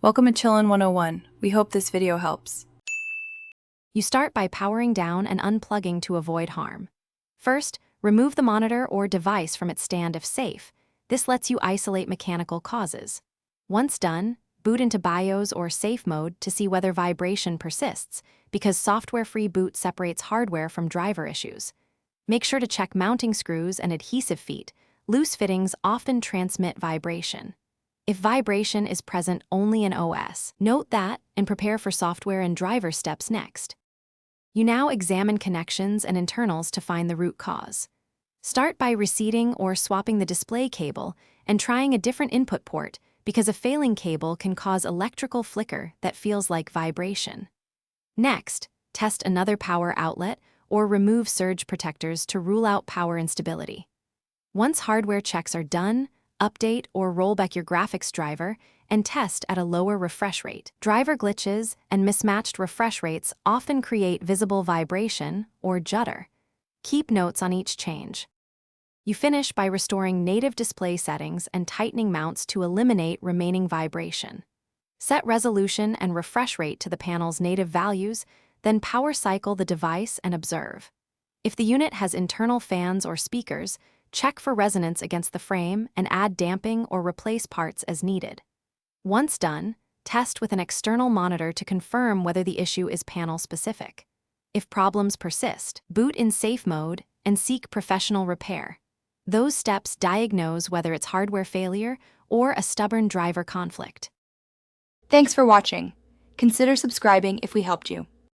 Welcome to Chillin' 101. We hope this video helps. You start by powering down and unplugging to avoid harm. First, remove the monitor or device from its stand if safe. This lets you isolate mechanical causes. Once done, boot into BIOS or safe mode to see whether vibration persists, because software-free boot separates hardware from driver issues. Make sure to check mounting screws and adhesive feet. Loose fittings often transmit vibration. If vibration is present only in OS, note that and prepare for software and driver steps next. You now examine connections and internals to find the root cause. Start by reseating or swapping the display cable and trying a different input port, because a failing cable can cause electrical flicker that feels like vibration. Next, test another power outlet or remove surge protectors to rule out power instability. Once hardware checks are done, update or roll back your graphics driver and test at a lower refresh rate. Driver glitches and mismatched refresh rates often create visible vibration or judder. Keep notes on each change. You finish by restoring native display settings and tightening mounts to eliminate remaining vibration. Set resolution and refresh rate to the panel's native values, then power cycle the device and observe. If the unit has internal fans or speakers, check for resonance against the frame and add damping or replace parts as needed. Once done, test with an external monitor to confirm whether the issue is panel-specific. If problems persist, boot in safe mode and seek professional repair. Those steps diagnose whether it's hardware failure or a stubborn driver conflict. Thanks for watching. Consider subscribing if we helped you.